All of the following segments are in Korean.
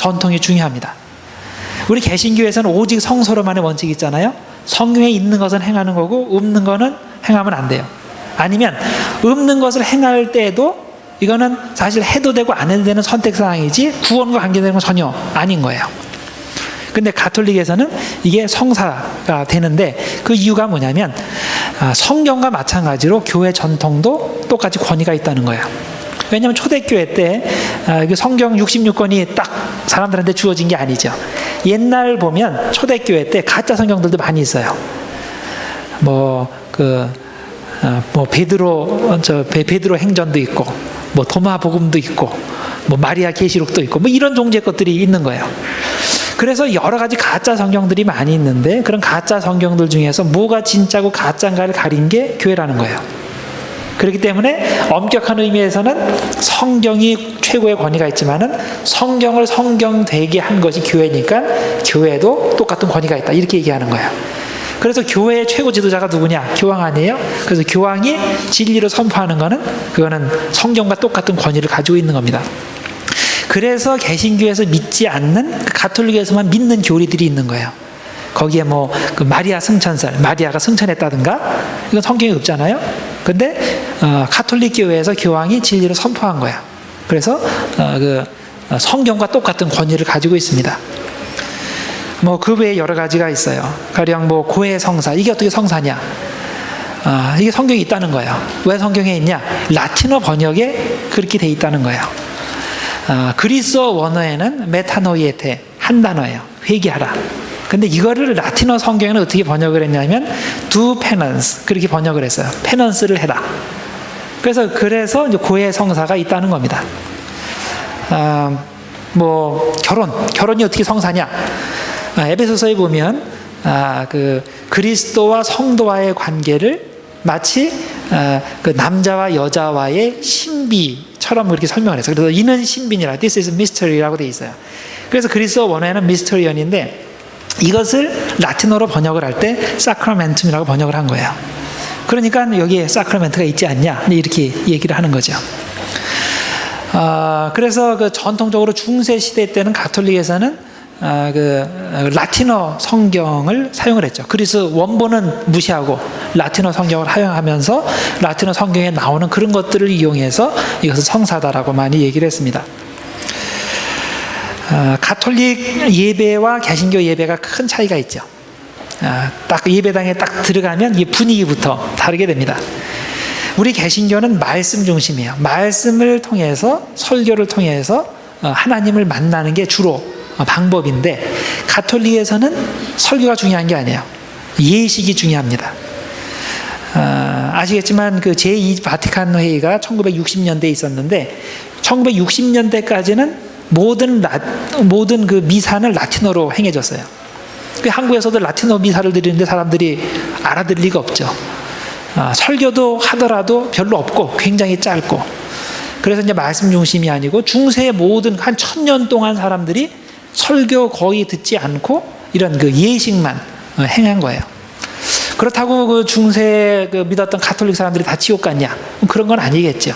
전통이 중요합니다. 우리 개신교에서는 오직 성서로만의 원칙이 있잖아요. 성경에 있는 것은 행하는 거고 없는 거는 행하면 안 돼요. 아니면 없는 것을 행할 때에도 이거는 사실 해도 되고 안 해도 되는 선택사항이지 구원과 관계되는 건 전혀 아닌 거예요. 근데 가톨릭에서는 이게 성사가 되는데 그 이유가 뭐냐면 성경과 마찬가지로 교회 전통도 똑같이 권위가 있다는 거예요. 왜냐하면 초대교회 때 성경 66권이 딱 사람들한테 주어진 게 아니죠. 옛날 보면 초대교회 때 가짜 성경들도 많이 있어요. 베드로 행전도 있고, 도마복음도 있고, 마리아 계시록도 있고, 이런 종류의 것들이 있는 거예요. 그래서 여러 가지 가짜 성경들이 많이 있는데 그런 가짜 성경들 중에서 뭐가 진짜고 가짜인가를 가린 게 교회라는 거예요. 그렇기 때문에 엄격한 의미에서는 성경이 최고의 권위가 있지만은 성경을 성경되게 한 것이 교회니까 교회도 똑같은 권위가 있다, 이렇게 얘기하는 거예요. 그래서 교회의 최고 지도자가 누구냐? 교황 아니에요? 그래서 교황이 진리로 선포하는 거는 그거는 성경과 똑같은 권위를 가지고 있는 겁니다. 그래서 개신교에서 믿지 않는 가톨릭에서만 믿는 교리들이 있는 거예요. 거기에 마리아 승천설, 마리아가 승천했다든가 이건 성경에 없잖아요. 근데 가톨릭 교회에서 교황이 진리를 선포한 거야. 그래서 성경과 똑같은 권위를 가지고 있습니다. 그 외에 여러 가지가 있어요. 가령 고해 성사, 이게 어떻게 성사냐? 이게 성경에 있다는 거예요. 왜 성경에 있냐? 라틴어 번역에 그렇게 돼 있다는 거예요. 그리스어 원어에는 메타노이에테, 한 단어예요. 회개하라. 근데 이거를 라틴어 성경에는 어떻게 번역을 했냐면 do penance, 그렇게 번역을 했어요. 페넌스를 해라. 그래서 이제 고해 성사가 있다는 겁니다. 결혼이 어떻게 성사냐? 에베소서에 보면 그리스도와 성도와의 관계를 마치 남자와 여자와의 신비처럼 그렇게 설명을 했어요. 그래서 이는 신비니라, this is mystery라고 돼 있어요. 그래서 그리스어 원어에는 미스터리언인데 이것을 라틴어로 번역을 할 때 사크라멘툼이라고 번역을 한 거예요. 그러니까 여기에 사크라멘트가 있지 않냐, 이렇게 얘기를 하는 거죠. 그래서 전통적으로 중세 시대 때는 가톨릭에서는 라틴어 성경을 사용을 했죠. 그래서 원본은 무시하고 라틴어 성경을 사용하면서 라틴어 성경에 나오는 그런 것들을 이용해서 이것을 성사다라고 많이 얘기를 했습니다. 가톨릭 예배와 개신교 예배가 큰 차이가 있죠. 딱 예배당에 딱 들어가면 이 분위기부터 다르게 됩니다. 우리 개신교는 말씀 중심이에요. 말씀을 통해서, 설교를 통해서 하나님을 만나는 게 주로 방법인데 가톨릭에서는 설교가 중요한 게 아니에요. 예식이 중요합니다. 아시겠지만 제2 바티칸 회의가 1960년대에 있었는데 1960년대까지는 모든 미사는 라틴어로 행해졌어요. 한국에서도 라틴어 미사를 드리는데 사람들이 알아들 리가 없죠. 설교도 하더라도 별로 없고 굉장히 짧고, 그래서 이제 말씀 중심이 아니고 중세의 모든 한 1000년 동안 사람들이 설교 거의 듣지 않고 이런 예식만 행한 거예요. 그렇다고 중세 믿었던 가톨릭 사람들이 다 지옥 갔냐? 그런 건 아니겠죠.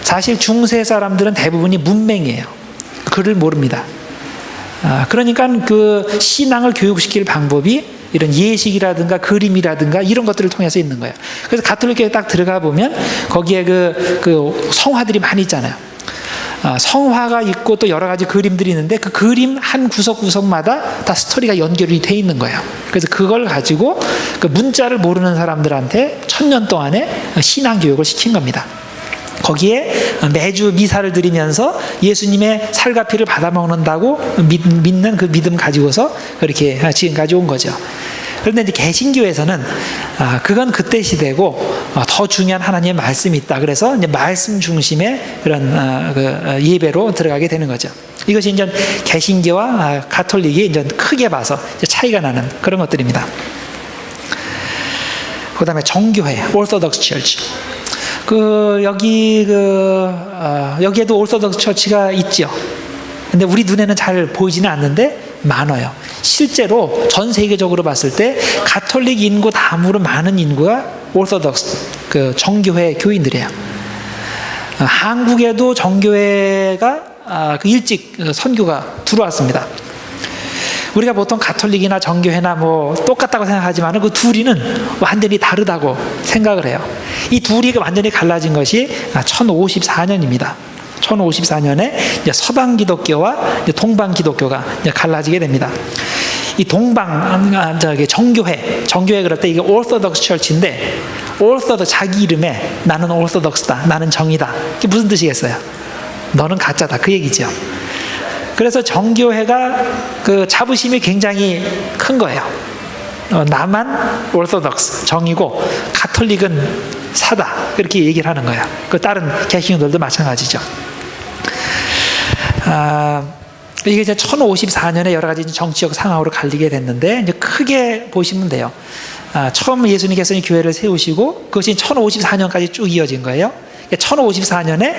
사실 중세 사람들은 대부분이 문맹이에요. 글을 모릅니다. 그러니까 신앙을 교육시킬 방법이 이런 예식이라든가 그림이라든가 이런 것들을 통해서 있는 거예요. 그래서 가톨릭교에 딱 들어가 보면 거기에 성화들이 많이 있잖아요. 성화가 있고 또 여러 가지 그림들이 있는데 그 그림 한 구석구석마다 다 스토리가 연결이 돼 있는 거예요. 그래서 그걸 가지고 문자를 모르는 사람들한테 1000년 동안에 신앙 교육을 시킨 겁니다. 거기에 매주 미사를 드리면서 예수님의 살과 피를 받아먹는다고 믿는 그 믿음 가지고서 그렇게 지금까지 온 거죠. 그런데 이제 개신교에서는 그건 그때 시대고 더 중요한 하나님의 말씀이 있다. 그래서 이제 말씀 중심의 그런 예배로 들어가게 되는 거죠. 이것이 이제 개신교와 가톨릭이 이제 크게 봐서 이제 차이가 나는 그런 것들입니다. 그다음에 정교회, Orthodox Church. 여기에도 오르소독스 처치가 있죠. 근데 우리 눈에는 잘 보이지는 않는데 많아요. 실제로 전 세계적으로 봤을 때 가톨릭 인구 다음으로 많은 인구가 오르소독스 정교회 교인들이에요. 한국에도 정교회가 일찍 선교가 들어왔습니다. 우리가 보통 가톨릭이나 정교회나 뭐 똑같다고 생각하지만 그 둘이는 완전히 다르다고 생각을 해요. 이 둘이 완전히 갈라진 것이 1054년입니다. 1054년에 서방 기독교와 동방 기독교가 갈라지게 됩니다. 이 정교회 그럴 때 이게 오르토독스 처치인데, 자기 이름에 나는 오르토독스다, 나는 정이다. 이게 무슨 뜻이겠어요? 너는 가짜다, 그 얘기죠. 그래서 정교회가 그 자부심이 굉장히 큰 거예요. 나만 오르토독스 정이고 가톨릭은 사다, 그렇게 얘기를 하는 거예요. 그 다른 개신교들도 마찬가지죠. 이게 이제 1054년에 여러 가지 정치적 상황으로 갈리게 됐는데, 이제 크게 보시면 돼요. 처음 예수님께서 교회를 세우시고 그것이 1054년까지 쭉 이어진 거예요. 1054년에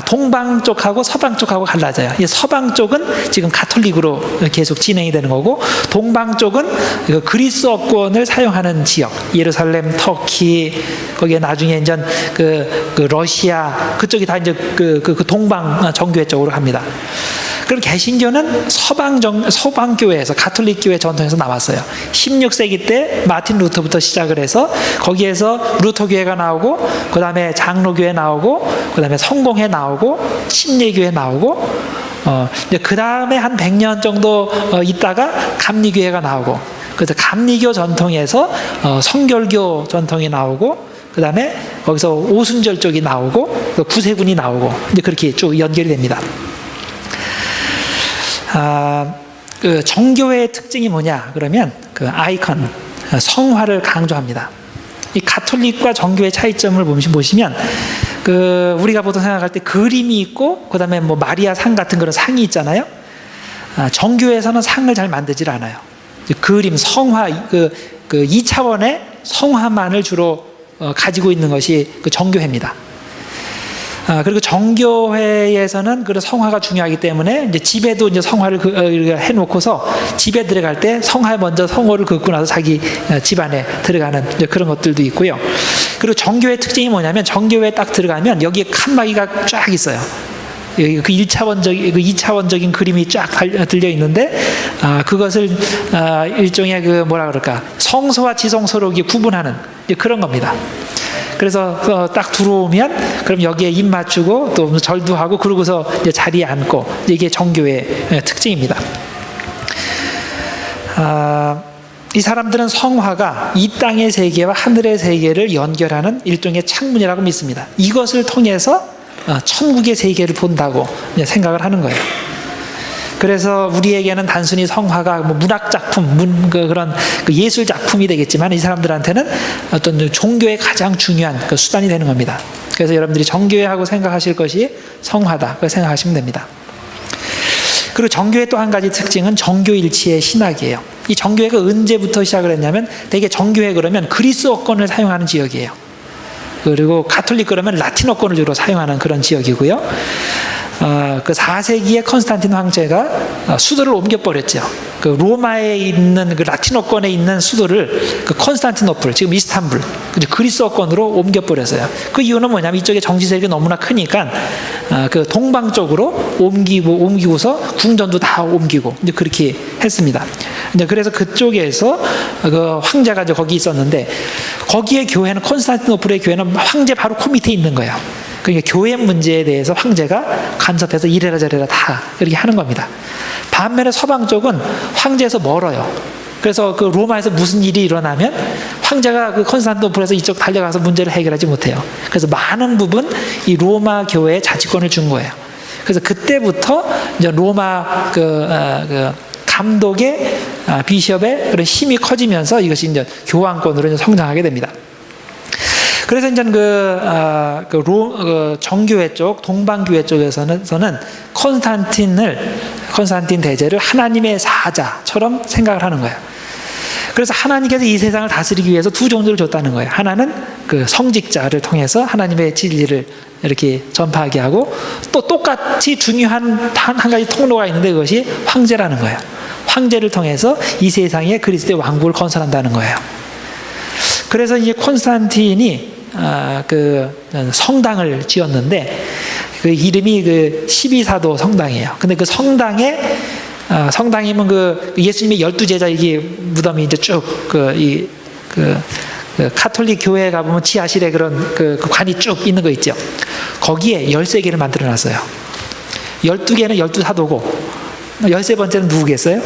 동방 쪽하고 서방 쪽하고 갈라져요. 서방 쪽은 지금 가톨릭으로 계속 진행이 되는 거고, 동방 쪽은 그리스어권을 사용하는 지역, 예루살렘, 터키, 거기에 나중에 이제 그 러시아 그쪽이 다 이제 그 동방 정교회 쪽으로 갑니다. 그럼 개신교는 서방교회에서, 가톨릭 교회 전통에서 나왔어요. 16세기 때 마틴 루터부터 시작을 해서 거기에서 루터교회가 나오고, 그 다음에 장로교회 나오고, 그 다음에 성공회 나오고, 침례교회 나오고, 그 다음에 한 100년 정도 있다가 감리교회가 나오고, 그래서 감리교 전통에서 성결교 전통이 나오고, 그 다음에 거기서 오순절 쪽이 나오고, 구세군이 나오고, 이제 그렇게 쭉 연결이 됩니다. 그 정교회의 특징이 뭐냐 그러면 그 아이콘, 성화를 강조합니다. 이 가톨릭과 정교회 차이점을 보시면 그 우리가 보통 생각할 때 그림이 있고, 그 다음에 뭐 마리아 상 같은 그런 상이 있잖아요. 정교회에서는 상을 잘 만들질 않아요. 그림, 성화, 그 2차원의 성화만을 주로 가지고 있는 것이 그 정교회입니다. 그리고 정교회에서는 그런 성화가 중요하기 때문에 이제 집에도 이제 성화를 해놓고서 집에 들어갈 때 성화에 먼저 성호를 긋고 나서 자기 집안에 들어가는 그런 것들도 있고요. 그리고 정교회 특징이 뭐냐면, 정교회에 딱 들어가면 여기에 칸막이가 쫙 있어요. 그 2차원적인 그림이 쫙 들려 있는데, 그것을 일종의 그 뭐라 그럴까, 성소와 지성소로 구분하는 그런 겁니다. 그래서 딱 들어오면 그럼 여기에 입 맞추고 또 절도 하고, 그러고서 이제 자리에 앉고, 이게 정교회의 특징입니다. 이 사람들은 성화가 이 땅의 세계와 하늘의 세계를 연결하는 일종의 창문이라고 믿습니다. 이것을 통해서 천국의 세계를 본다고 생각을 하는 거예요. 그래서 우리에게는 단순히 성화가 뭐 문학 작품, 그런 예술 작품이 되겠지만, 이 사람들한테는 어떤 종교의 가장 중요한 그 수단이 되는 겁니다. 그래서 여러분들이 정교회하고 생각하실 것이 성화다, 그렇게 생각하시면 됩니다. 그리고 정교회 또 한 가지 특징은 정교일치의 신학이에요. 이 정교회가 언제부터 시작을 했냐면, 대개 정교회 그러면 그리스어권을 사용하는 지역이에요. 그리고 가톨릭 그러면 라틴어권을 주로 사용하는 그런 지역이고요. 그 4세기에 컨스탄틴 황제가 수도를 옮겨버렸죠. 그 로마에 있는 그 라틴어권에 있는 수도를 그 컨스탄티노플, 지금 이스탄불, 그리스어권으로 옮겨버렸어요. 그 이유는 뭐냐면, 이쪽에 정치 세력이 너무나 크니까 그 동방 쪽으로 옮기고서 궁전도 다 옮기고 이제 그렇게 했습니다. 이제 그래서 그쪽에서 그 황제가 이제 거기 있었는데, 거기에 교회는, 컨스탄티노플의 교회는 황제 바로 코 밑에 있는 거예요. 그러니까 교회 문제에 대해서 황제가 간섭해서 이래라 저래라 다 그렇게 하는 겁니다. 반면에 서방 쪽은 황제에서 멀어요. 그래서 그 로마에서 무슨 일이 일어나면 황제가 그 컨스탄티노플에서 이쪽 달려가서 문제를 해결하지 못해요. 그래서 많은 부분 이 로마 교회에 자치권을 준 거예요. 그래서 그때부터 이제 로마 감독의 비숍의 그런 힘이 커지면서 이것이 이제 교황권으로 이제 성장하게 됩니다. 그래서 이제 정교회 쪽, 동방교회 쪽에서는 컨스탄틴 대제를 하나님의 사자처럼 생각을 하는 거예요. 그래서 하나님께서 이 세상을 다스리기 위해서 두 종류를 줬다는 거예요. 하나는 그 성직자를 통해서 하나님의 진리를 이렇게 전파하게 하고, 또 똑같이 중요한 한 가지 통로가 있는데, 그것이 황제라는 거예요. 황제를 통해서 이 세상에 그리스도의 왕국을 건설한다는 거예요. 그래서 이제 콘스탄틴이 그 성당을 지었는데 그 이름이 그 12사도 성당이에요. 근데 그 성당에 성당이면 그 예수님의 12제자 이게 무덤이 이제 쭉 그 카톨릭 교회에 가보면 지하실에 그런 그 관이 쭉 있는 거 있죠. 거기에 13개를 만들어 놨어요. 12개는 12사도고 13번째는 누구겠어요?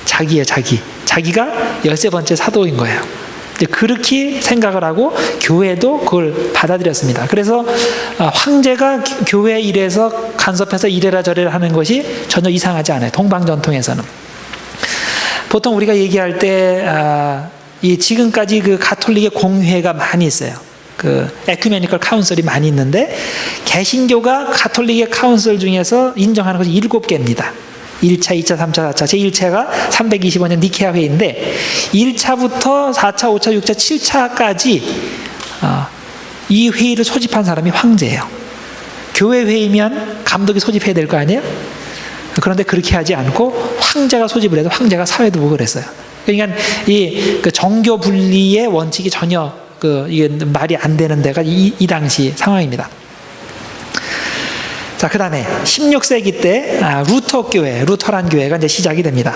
자기예요, 자기. 자기가 13번째 사도인 거예요. 이제 그렇게 생각을 하고 교회도 그걸 받아들였습니다. 그래서 황제가 교회 일에서 간섭해서 이래라 저래라 하는 것이 전혀 이상하지 않아요. 동방 전통에서는. 보통 우리가 얘기할 때 이 지금까지 그 가톨릭의 공회가 많이 있어요. 그 에큐메니컬 카운슬이 많이 있는데 개신교가 가톨릭의 카운슬 중에서 인정하는 것이 7개입니다. 1차, 2차, 3차, 4차. 제1차가 325년 니케아 회의인데 1차부터 4차, 5차, 6차, 7차까지 이 회의를 소집한 사람이 황제예요. 교회 회의면 감독이 소집해야 될 거 아니에요? 그런데 그렇게 하지 않고 황제가 소집을 해도 황제가 사회도 보고 그랬어요. 그러니까 그 정교 분리의 원칙이 전혀 이게 말이 안 되는 데가 이 당시 상황입니다. 자, 그 다음에 16세기 때 루터 교회, 루터란 교회가 이제 시작이 됩니다.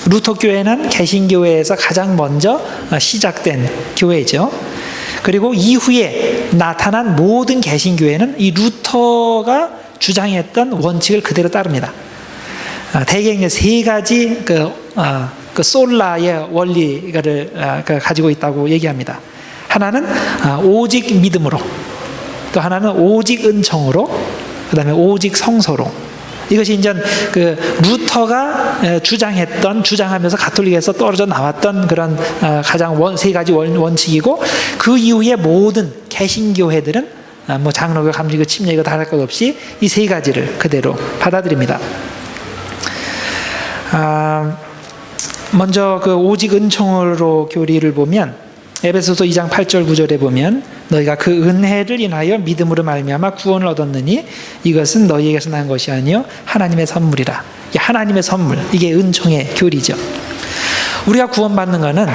루터 교회는 개신교회에서 가장 먼저 시작된 교회죠. 그리고 이후에 나타난 모든 개신교회는 이 루터가 주장했던 원칙을 그대로 따릅니다. 대개 이제 세 가지 그 솔라의 원리를 가지고 있다고 얘기합니다. 하나는 오직 믿음으로, 또 하나는 오직 은총으로, 그 다음에 오직 성소로. 이것이 이제 그 루터가 주장하면서 가톨릭에서 떨어져 나왔던 그런 가장 세 가지 원칙이고, 그 이후에 모든 개신교회들은 뭐 장로교, 감리교, 침례교 다 할 것 없이 이 세 가지를 그대로 받아들입니다. 먼저 그 오직 은총으로 교리를 보면 에베소서 2장 8절 9절에 보면 너희가 그 은혜를 인하여 믿음으로 말미암아 구원을 얻었느니 이것은 너희에게서 난 것이 아니요 하나님의 선물이라. 이게 하나님의 선물, 이게 은총의 교리죠. 우리가 구원받는 것은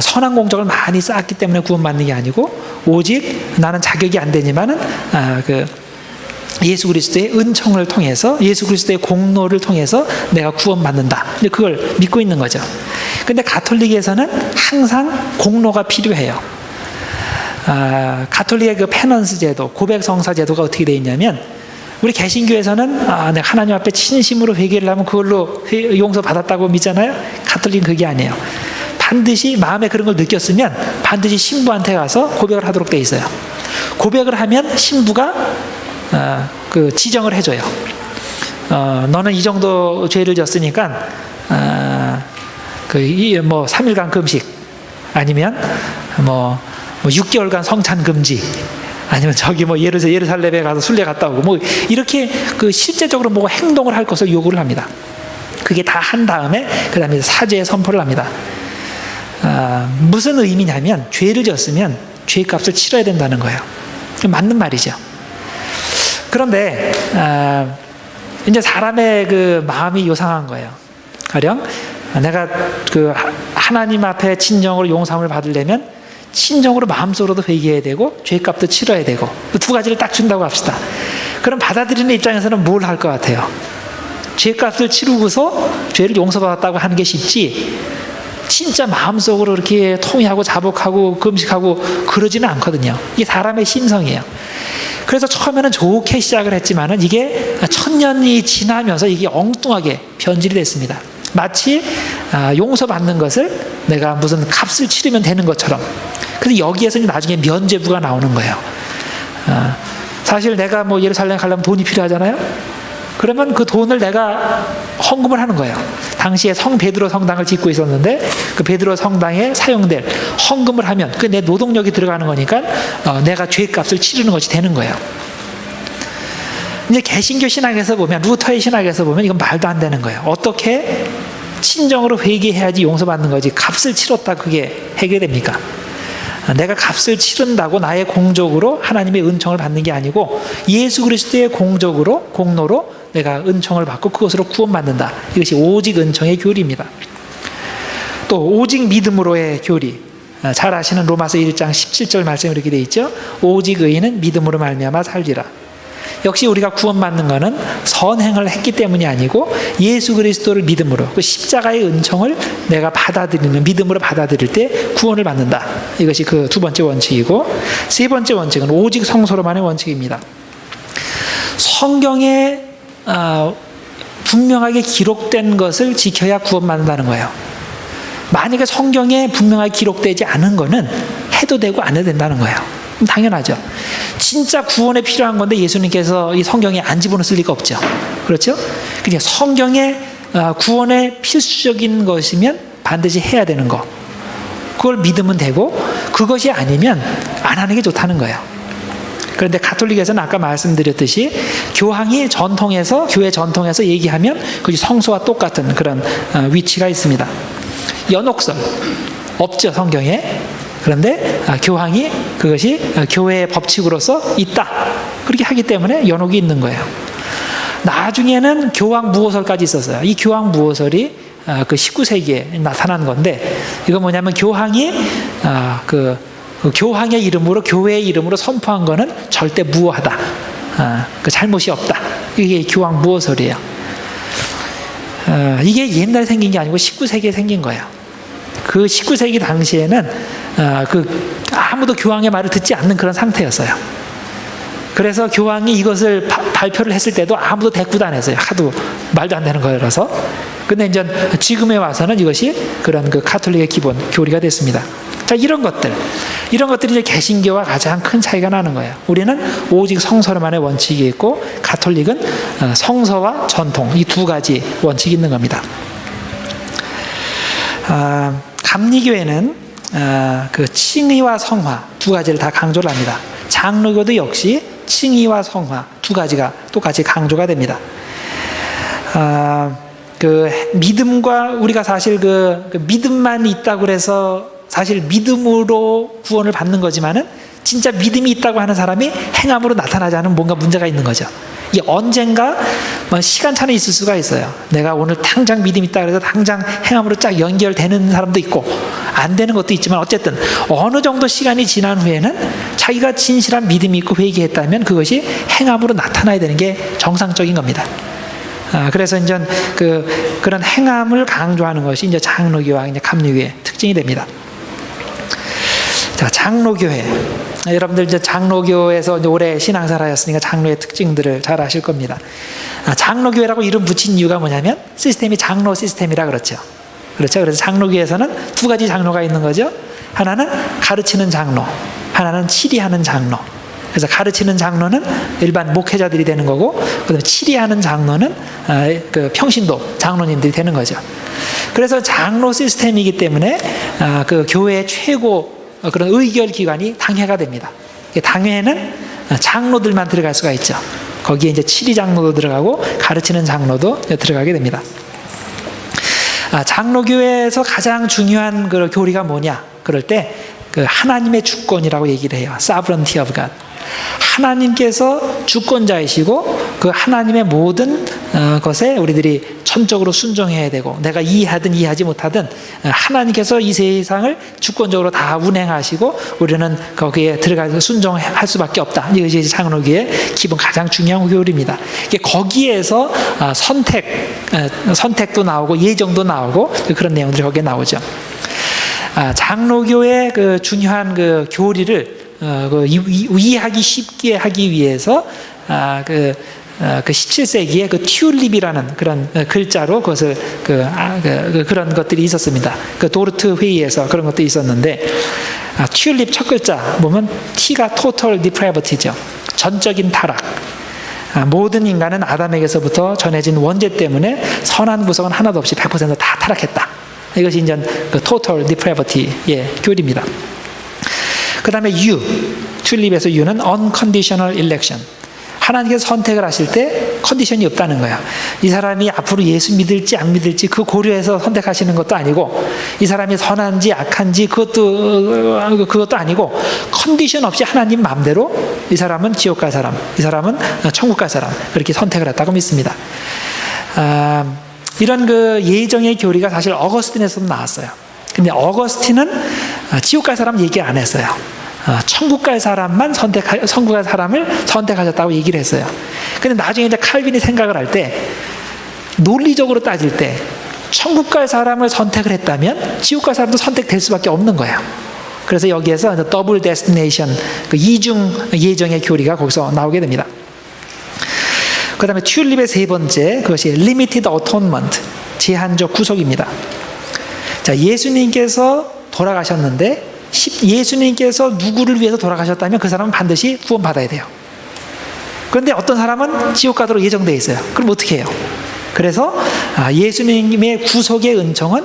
선한 공적을 많이 쌓았기 때문에 구원받는 게 아니고 오직 나는 자격이 안 되지만은 예수 그리스도의 은총을 통해서, 예수 그리스도의 공로를 통해서 내가 구원받는다. 그걸 믿고 있는 거죠. 근데 가톨릭에서는 항상 공로가 필요해요. 가톨릭의 그 페넌스 제도, 고백 성사 제도가 어떻게 되어 있냐면, 우리 개신교에서는 내가 하나님 앞에 진심으로 회개를 하면 그걸로 용서 받았다고 믿잖아요. 가톨릭은 그게 아니에요. 반드시 마음에 그런 걸 느꼈으면 반드시 신부한테 가서 고백을 하도록 되어 있어요. 고백을 하면 신부가 그 지정을 해줘요. 너는 이 정도 죄를 졌으니까 뭐 3일간 금식, 아니면 뭐 6개월간 성찬 금지, 아니면 저기 뭐 예루살렘에 가서 순례 갔다 오고, 뭐 이렇게 그 실제적으로 뭐 행동을 할 것을 요구를 합니다. 그게 다 한 다음에 그 다음에 사죄의 선포를 합니다. 무슨 의미냐면 죄를 졌으면 죄값을 치러야 된다는 거예요. 맞는 말이죠. 그런데 이제 사람의 그 마음이 요상한 거예요. 가령 내가 그 하나님 앞에 진정으로 용서함을 받으려면 진정으로 마음속으로도 회개해야 되고 죄값도 치러야 되고, 두 가지를 딱 준다고 합시다. 그럼 받아들이는 입장에서는 뭘 할 것 같아요? 죄값을 치르고서 죄를 용서받았다고 하는 게 쉽지, 진짜 마음속으로 이렇게 통회하고 자복하고 금식하고 그러지는 않거든요. 이게 사람의 심성이에요. 그래서 처음에는 좋게 시작을 했지만은 이게 천년이 지나면서 이게 엉뚱하게 변질이 됐습니다. 마치 용서받는 것을 내가 무슨 값을 치르면 되는 것처럼. 그래서 여기에서 나중에 면죄부가 나오는 거예요. 사실 내가 뭐 예루살렘 가려면 돈이 필요하잖아요. 그러면 그 돈을 내가 헌금을 하는 거예요. 당시에 성 베드로 성당을 짓고 있었는데 그 베드로 성당에 사용될 헌금을 하면 그 내 노동력이 들어가는 거니까 내가 죄값을 치르는 것이 되는 거예요. 이제 개신교 신학에서 보면, 루터의 신학에서 보면 이건 말도 안 되는 거예요. 어떻게 진정으로 회개해야지 용서받는 거지 값을 치렀다 그게 해결됩니까? 내가 값을 치른다고 나의 공적으로 하나님의 은총을 받는 게 아니고 예수 그리스도의 공로로 내가 은총을 받고 그것으로 구원받는다. 이것이 오직 은총의 교리입니다. 또 오직 믿음으로의 교리, 잘 아시는 로마서 1장 17절 말씀이 이렇게 되어 있죠. 오직 의인은 믿음으로 말미암아 살리라. 역시 우리가 구원받는 것은 선행을 했기 때문이 아니고 예수 그리스도를 믿음으로, 그 십자가의 은총을 내가 받아들이는, 믿음으로 받아들일 때 구원을 받는다. 이것이 그 두 번째 원칙이고, 세 번째 원칙은 오직 성소로만의 원칙입니다. 성경에 분명하게 기록된 것을 지켜야 구원받는다는 거예요. 만약에 성경에 분명하게 기록되지 않은 거는 해도 되고 안 해도 된다는 거예요. 당연하죠. 진짜 구원에 필요한 건데 예수님께서 이 성경에 안 집어넣을 리가 없죠. 그렇죠? 그냥 성경에 구원에 필수적인 것이면 반드시 해야 되는 거, 그걸 믿으면 되고, 그것이 아니면 안 하는 게 좋다는 거예요. 그런데 가톨릭에서는 아까 말씀드렸듯이 교황이 전통에서, 교회 전통에서 얘기하면 그것이 성소와 똑같은 그런 위치가 있습니다. 연옥설 없죠, 성경에. 그런데 교황이 그것이 교회의 법칙으로서 있다, 그렇게 하기 때문에 연옥이 있는 거예요. 나중에는 교황 무호설까지 있었어요. 이 교황 무호설이 그 19세기에 나타난 건데, 이거 뭐냐면 교황이 그 교황의 이름으로, 교회의 이름으로 선포한 거는 절대 무호하다, 그 잘못이 없다. 이게 교황 무호설이에요. 이게 옛날에 생긴 게 아니고 19세기에 생긴 거예요. 그 19세기 당시에는 아무도 교황의 말을 듣지 않는 그런 상태였어요. 그래서 교황이 이것을 발표를 했을 때도 아무도 대꾸도 안 했어요. 하도 말도 안 되는 거라서. 근데 이제 지금에 와서는 이것이 그런 그 가톨릭의 기본 교리가 됐습니다. 자, 이런 것들이 이제 개신교와 가장 큰 차이가 나는 거예요. 우리는 오직 성서로만의 원칙이 있고, 가톨릭은 성서와 전통, 이 두 가지 원칙이 있는 겁니다. 감리교회는 그 칭의와 성화 두 가지를 다 강조를 합니다. 장로교도 역시 칭의와 성화 두 가지가 똑같이 강조가 됩니다. 그 믿음과, 우리가 사실 그 믿음만 있다고 그래서 사실 믿음으로 구원을 받는 거지만은, 진짜 믿음이 있다고 하는 사람이 행함으로 나타나지 않으면 뭔가 문제가 있는 거죠. 이 언젠가 시간차는 있을 수가 있어요. 내가 오늘 당장 믿음이 있다 그래서 당장 행함으로 쫙 연결되는 사람도 있고 안 되는 것도 있지만, 어쨌든 어느 정도 시간이 지난 후에는 자기가 진실한 믿음이 있고 회개했다면 그것이 행함으로 나타나야 되는 게 정상적인 겁니다. 그래서 이제 그런 행함을 강조하는 것이 이제 장로교와 이제 감리교의 특징이 됩니다. 자, 장로교회. 여러분들 이제 장로교에서 이제 오래 신앙생활하셨으니까 장로의 특징들을 잘 아실 겁니다. 장로교회라고 이름 붙인 이유가 뭐냐면, 시스템이 장로 시스템이라 그렇죠. 그래서 장로교에서는 두 가지 장로가 있는 거죠. 하나는 가르치는 장로, 하나는 치리하는 장로. 그래서 가르치는 장로는 일반 목회자들이 되는 거고, 그다음에 치리하는 장로는 그 평신도 장로님들이 되는 거죠. 그래서 장로 시스템이기 때문에 그 교회의 최고 그런 의결 기관이 당회가 됩니다. 당회에는 장로들만 들어갈 수가 있죠. 거기에 이제 치리 장로도 들어가고 가르치는 장로도 들어가게 됩니다. 장로교회에서 가장 중요한 그 교리가 뭐냐? 그럴 때 그 하나님의 주권이라고 얘기를 해요. Sovereignty of God. 하나님께서 주권자이시고 그 하나님의 모든 것에 우리들이 전적으로 순종해야 되고, 내가 이해하든 이해하지 못하든 하나님께서 이 세상을 주권적으로 다 운행하시고 우리는 거기에 들어가서 순종할 수밖에 없다. 이것이 장로교의 기본 가장 중요한 교리입니다. 거기에서 선택도 나오고 예정도 나오고 그런 내용들이 거기에 나오죠. 장로교의 그 중요한 그 교리를 이해하기 쉽게 하기 위해서 그 17세기에 그 튤립이라는 그런 글자로 그것을 그런 것들이 있었습니다. 그 도르트 회의에서 그런 것도 있었는데, 튤립 첫 글자 보면 T가 total depravity죠. 전적인 타락. 모든 인간은 아담에게서부터 전해진 원죄 때문에 선한 구성은 하나도 없이 100% 다 타락했다. 이것이 이제 그 total depravity의 교리입니다. 그 다음에 U, 튤립에서 U는 unconditional election. 하나님께서 선택을 하실 때 컨디션이 없다는 거예요. 이 사람이 앞으로 예수 믿을지 안 믿을지 그 고려해서 선택하시는 것도 아니고, 이 사람이 선한지 악한지 그것도 아니고, 컨디션 없이 하나님 마음대로 이 사람은 지옥 갈 사람, 이 사람은 천국 갈 사람, 그렇게 선택을 했다고 믿습니다. 이런 그 예정의 교리가 사실 어거스틴에서도 나왔어요. 근데 어거스틴은 지옥 갈 사람 얘기 안 했어요. 천국 갈 사람만 천국 갈 사람을 선택하셨다고 얘기를 했어요. 근데 나중에 이제 칼빈이 생각을 할 때, 논리적으로 따질 때 천국 갈 사람을 선택을 했다면 지옥 갈 사람도 선택될 수밖에 없는 거예요. 그래서 여기에서 더블 데스티네이션, 그 이중 예정의 교리가 거기서 나오게 됩니다. 그 다음에 튤립의 세 번째, 그것이 limited atonement, 제한적 구속입니다. 자, 예수님께서 돌아가셨는데 예수님께서 누구를 위해서 돌아가셨다면 그 사람은 반드시 구원받아야 돼요. 그런데 어떤 사람은 지옥 가도록 예정되어 있어요. 그럼 어떻게 해요? 그래서 예수님의 구속의 은총은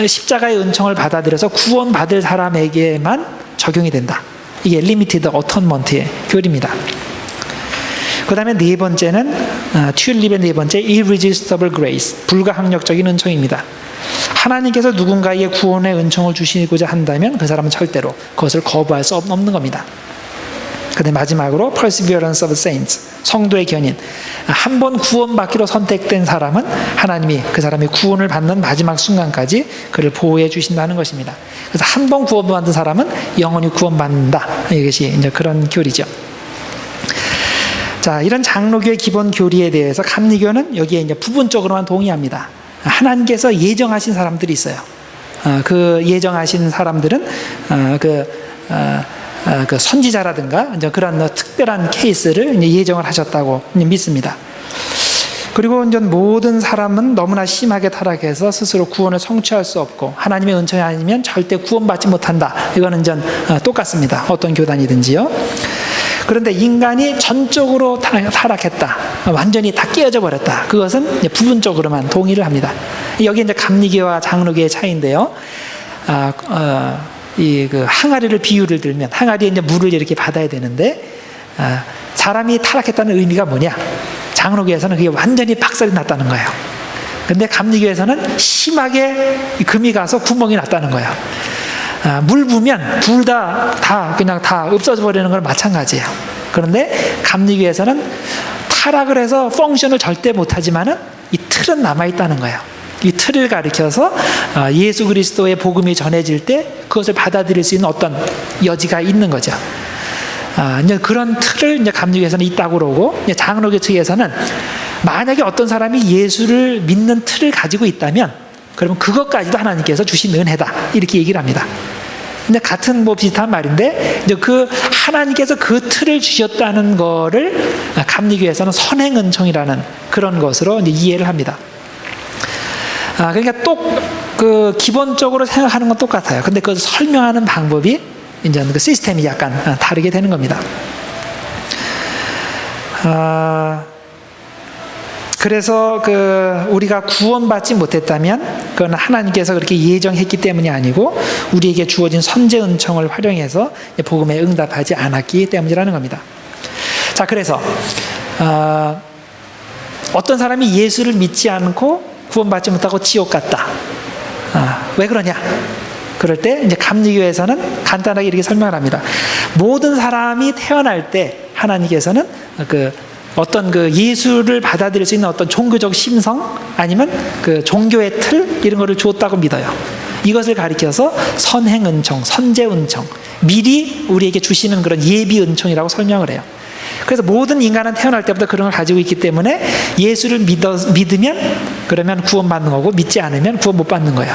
십자가의 은총을 받아들여서 구원받을 사람에게만 적용이 된다. 이게 리미티드 어톤먼트의 교리입니다. 그 다음에 네 번째는 튤립의 네 번째, irresistible grace, 불가항력적인 은총입니다. 하나님께서 누군가에게 구원의 은총을 주시고자 한다면 그 사람은 절대로 그것을 거부할 수 없는 겁니다. 그 다음에 마지막으로 perseverance of saints, 성도의 견인. 한 번 구원받기로 선택된 사람은 하나님이 그 사람이 구원을 받는 마지막 순간까지 그를 보호해 주신다는 것입니다. 그래서 한 번 구원받은 사람은 영원히 구원받는다. 이것이 이제 그런 교리죠. 자, 이런 장로교의 기본 교리에 대해서 감리교는 여기에 이제 부분적으로만 동의합니다. 하나님께서 예정하신 사람들이 있어요. 그 예정하신 사람들은 그 선지자라든가 이제 그런 특별한 케이스를 이제 예정을 하셨다고 믿습니다. 그리고 이제 모든 사람은 너무나 심하게 타락해서 스스로 구원을 성취할 수 없고 하나님의 은총이 아니면 절대 구원받지 못한다. 이거는 전 똑같습니다. 어떤 교단이든지요. 그런데 인간이 전적으로 타락했다, 완전히 다 깨어져 버렸다. 그것은 이제 부분적으로만 동의를 합니다. 여기 이제 감리교와 장로교의 차이인데요. 그 항아리를 비유를 들면 항아리에 이제 물을 이렇게 받아야 되는데 사람이 타락했다는 의미가 뭐냐? 장로교에서는 그게 완전히 박살이 났다는 거예요. 근데 감리교에서는 심하게 금이 가서 구멍이 났다는 거예요. 물 부면 둘 다 그냥 다 없어져 버리는 건 마찬가지예요. 그런데 감리교에서는 타락을 해서 펑션을 절대 못하지만은 이 틀은 남아있다는 거예요. 이 틀을 가리켜서 예수 그리스도의 복음이 전해질 때 그것을 받아들일 수 있는 어떤 여지가 있는 거죠. 이제 그런 틀을 이제 감리교에서는 있다고 그러고, 이제 장로교 측에서는 만약에 어떤 사람이 예수를 믿는 틀을 가지고 있다면 그러면 그것까지도 하나님께서 주신 은혜다, 이렇게 얘기를 합니다. 근데 같은 비슷한 말인데, 이제 그 하나님께서 그 틀을 주셨다는 거를 감리교에서는 선행 은총이라는 그런 것으로 이제 이해를 합니다. 그러니까 그 기본적으로 생각하는 건 똑같아요. 근데 그것을 설명하는 방법이 이제 그 시스템이 약간 다르게 되는 겁니다. 그래서 우리가 구원받지 못했다면 그건 하나님께서 그렇게 예정했기 때문이 아니고 우리에게 주어진 선제 은총을 활용해서 복음에 응답하지 않았기 때문이라는 겁니다. 자, 그래서 어떤 사람이 예수를 믿지 않고 구원받지 못하고 지옥 갔다. 왜 그러냐? 그럴 때 이제 감리교에서는 간단하게 이렇게 설명을 합니다. 모든 사람이 태어날 때 하나님께서는 어떤 예수를 받아들일 수 있는 어떤 종교적 심성 아니면 그 종교의 틀 이런 거를 주었다고 믿어요. 이것을 가리켜서 선행 은총, 선제 은총, 미리 우리에게 주시는 그런 예비 은총이라고 설명을 해요. 그래서 모든 인간은 태어날 때부터 그런 걸 가지고 있기 때문에 예수를 믿으면 그러면 구원받는 거고 믿지 않으면 구원 못 받는 거예요.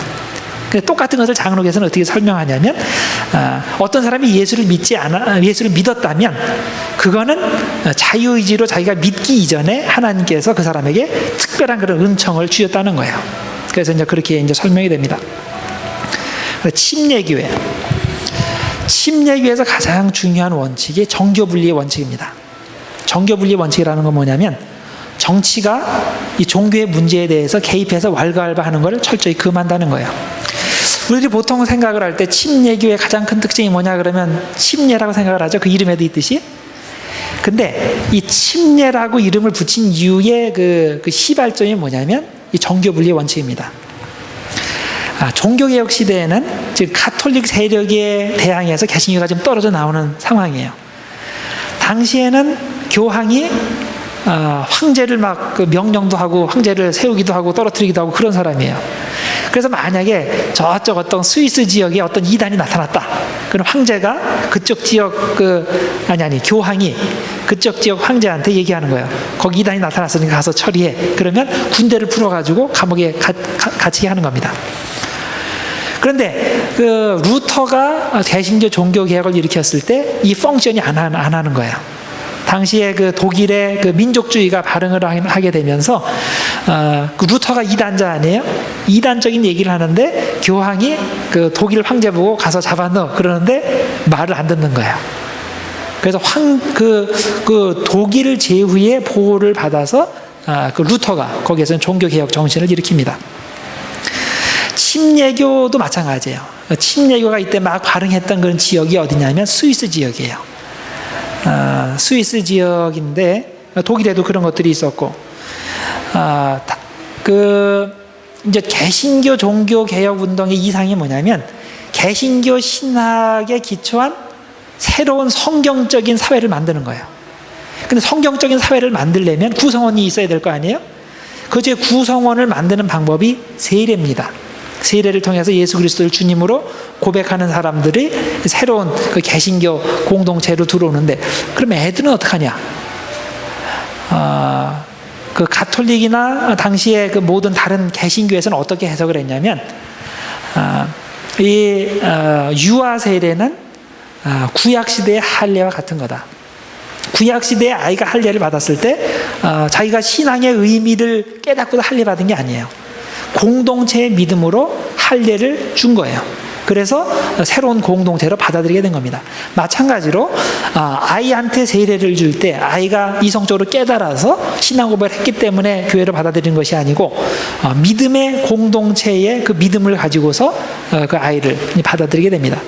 똑같은 것을 장로교에서는 어떻게 설명하냐면 어떤 사람이 예수를 믿었다면 그거는 자유의지로 자기가 믿기 이전에 하나님께서 그 사람에게 특별한 그런 은총을 주셨다는 거예요. 그래서 이제 그렇게 이제 설명이 됩니다. 침례교에서 가장 중요한 원칙이 정교분리의 원칙입니다. 정교분리의 원칙이라는 건 뭐냐면 정치가 이 종교의 문제에 대해서 개입해서 왈가왈부하는 걸 철저히 금한다는 거예요. 우리들이 보통 생각을 할 때 침례교의 가장 큰 특징이 뭐냐 그러면 침례라고 생각을 하죠. 그 이름에도 있듯이. 근데 이 침례라고 이름을 붙인 이유의 그 시발점이 뭐냐면 이 정교분리의 원칙입니다. 종교개혁 시대에는 즉 가톨릭 세력에 대항해서 개신교가 좀 떨어져 나오는 상황이에요. 당시에는 교황이 황제를 막 명령도 하고 황제를 세우기도 하고 떨어뜨리기도 하고 그런 사람이에요. 그래서 만약에 저쪽 어떤 스위스 지역에 어떤 이단이 나타났다. 그럼 황제가 그쪽 지역 교황이 그쪽 지역 황제한테 얘기하는 거예요. 거기 이단이 나타났으니까 가서 처리해. 그러면 군대를 풀어가지고 감옥에 갇히게 하는 겁니다. 그런데 그 루터가 개신교 종교 개혁을 일으켰을 때 이 펑션이 안 하는 거예요. 당시에 그 독일의 그 민족주의가 발흥을 하게 되면서 그 루터가 이단자 아니에요? 이단적인 얘기를 하는데 교황이 그 독일 황제 보고 가서 잡아넣어 그러는데 말을 안 듣는 거예요. 그래서 그 독일 제후의 보호를 받아서 그 루터가 거기에서는 종교 개혁 정신을 일으킵니다. 침례교도 마찬가지예요. 침례교가 이때 막 발흥했던 그런 지역이 어디냐면 스위스 지역이에요. 스위스 지역인데 독일에도 그런 것들이 있었고, 이제 개신교 종교 개혁 운동의 이상이 뭐냐면 개신교 신학에 기초한 새로운 성경적인 사회를 만드는 거예요. 근데 성경적인 사회를 만들려면 구성원이 있어야 될 거 아니에요? 그 중에 구성원을 만드는 방법이 세례입니다. 세례를 통해서 예수 그리스도를 주님으로 고백하는 사람들이 새로운 그 개신교 공동체로 들어오는데, 그럼 애들은 어떡하냐? 그 가톨릭이나 당시에 그 모든 다른 개신교에서는 어떻게 해석을 했냐면, 유아 세례는 구약 시대의 할례와 같은 거다. 구약 시대의 아이가 할례를 받았을 때 자기가 신앙의 의미를 깨닫고도 할례 받은 게 아니에요. 공동체의 믿음으로 할례를 준 거예요. 그래서 새로운 공동체로 받아들이게 된 겁니다. 마찬가지로 아이한테 세례를 줄 때 아이가 이성적으로 깨달아서 신앙 고백을 했기 때문에 교회를 받아들이는 것이 아니고 믿음의 공동체의 그 믿음을 가지고서 그 아이를 받아들이게 됩니다.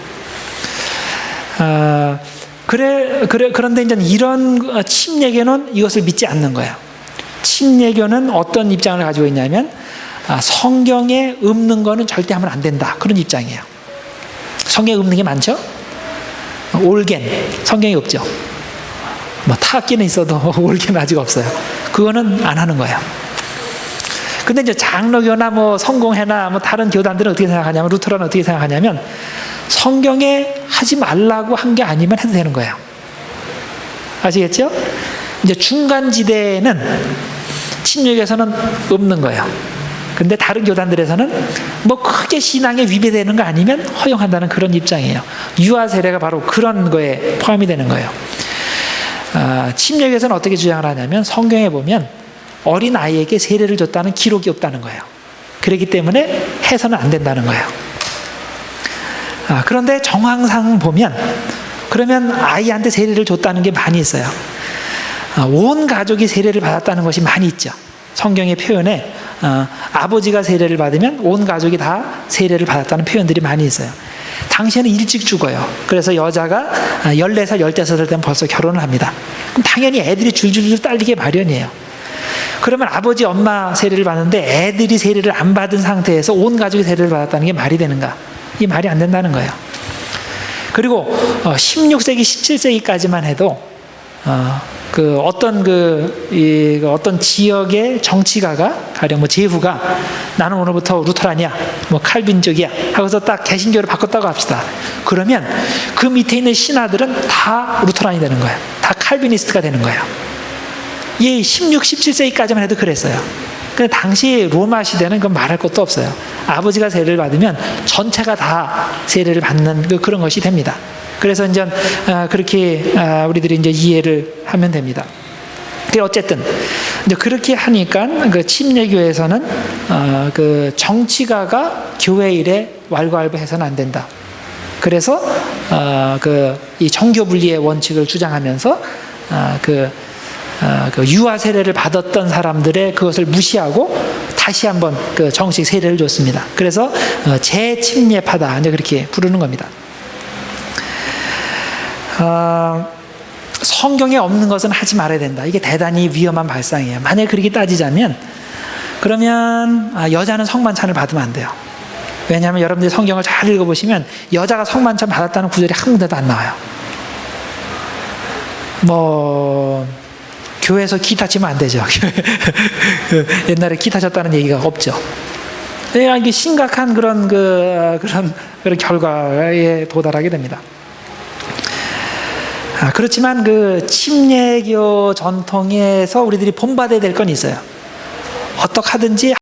그런데 이제 이런 침례교는 이것을 믿지 않는 거예요. 침례교는 어떤 입장을 가지고 있냐면 성경에 없는 거는 절대 하면 안 된다, 그런 입장이에요. 성경에 없는 게 많죠? 올겐 성경에 없죠. 뭐 타악기는 있어도 올겐은 아직 없어요. 그거는 안 하는 거예요. 근데 이제 장로교나 뭐 성공회나 뭐 다른 교단들은 어떻게 생각하냐면, 루터라는 어떻게 생각하냐면 성경에 하지 말라고 한 게 아니면 해도 되는 거예요. 아시겠죠? 이제 중간지대에는 침례교에서는 없는 거예요. 근데 다른 교단들에서는 뭐 크게 신앙에 위배되는 거 아니면 허용한다는 그런 입장이에요. 유아 세례가 바로 그런 거에 포함이 되는 거예요. 침례교에서는 어떻게 주장을 하냐면 성경에 보면 어린 아이에게 세례를 줬다는 기록이 없다는 거예요. 그렇기 때문에 해서는 안 된다는 거예요. 그런데 정황상 보면 그러면 아이한테 세례를 줬다는 게 많이 있어요. 온 가족이 세례를 받았다는 것이 많이 있죠. 성경의 표현에 아버지가 세례를 받으면 온 가족이 다 세례를 받았다는 표현들이 많이 있어요. 당시에는 일찍 죽어요. 그래서 여자가 14살, 15살 되면 벌써 결혼을 합니다. 그럼 당연히 애들이 줄줄줄 딸리게 마련이에요. 그러면 아버지, 엄마 세례를 받는데 애들이 세례를 안 받은 상태에서 온 가족이 세례를 받았다는 게 말이 되는가? 이게 말이 안 된다는 거예요. 그리고 16세기, 17세기까지만 해도 어떤 지역의 정치가가, 가령 뭐 제후가 나는 오늘부터 루터란이야, 뭐 칼빈족이야 하고서 딱 개신교를 바꿨다고 합시다. 그러면 그 밑에 있는 신하들은 다 루터란이 되는 거예요. 다 칼빈니스트가 되는 거예요. 이 16, 17세기까지만 해도 그랬어요. 근데 당시 로마 시대는 그건 말할 것도 없어요. 아버지가 세례를 받으면 전체가 다 세례를 받는 그런 것이 됩니다. 그래서 이제 그렇게 우리들이 이제 이해를 하면 됩니다. 어쨌든 이제 그렇게 하니까 그 침례교에서는 그 정치가가 교회 일에 왈가왈부해서는 안 된다. 그래서 이 정교 분리의 원칙을 주장하면서 그 유아 세례를 받았던 사람들의 그것을 무시하고 다시 한번 그 정식 세례를 줬습니다. 그래서 재침례파다, 이제 그렇게 부르는 겁니다. 성경에 없는 것은 하지 말아야 된다. 이게 대단히 위험한 발상이에요. 만약에 그렇게 따지자면, 그러면 여자는 성만찬을 받으면 안 돼요. 왜냐하면 여러분들이 성경을 잘 읽어보시면 여자가 성만찬 받았다는 구절이 한 군데도 안 나와요. 뭐 교회에서 기타 치면 안 되죠. 옛날에 기타 쳤다는 얘기가 없죠. 이게 심각한 그런 결과에 도달하게 됩니다. 그렇지만 그 침례교 전통에서 우리들이 본받아야 될 건 있어요. 어떻게 하든지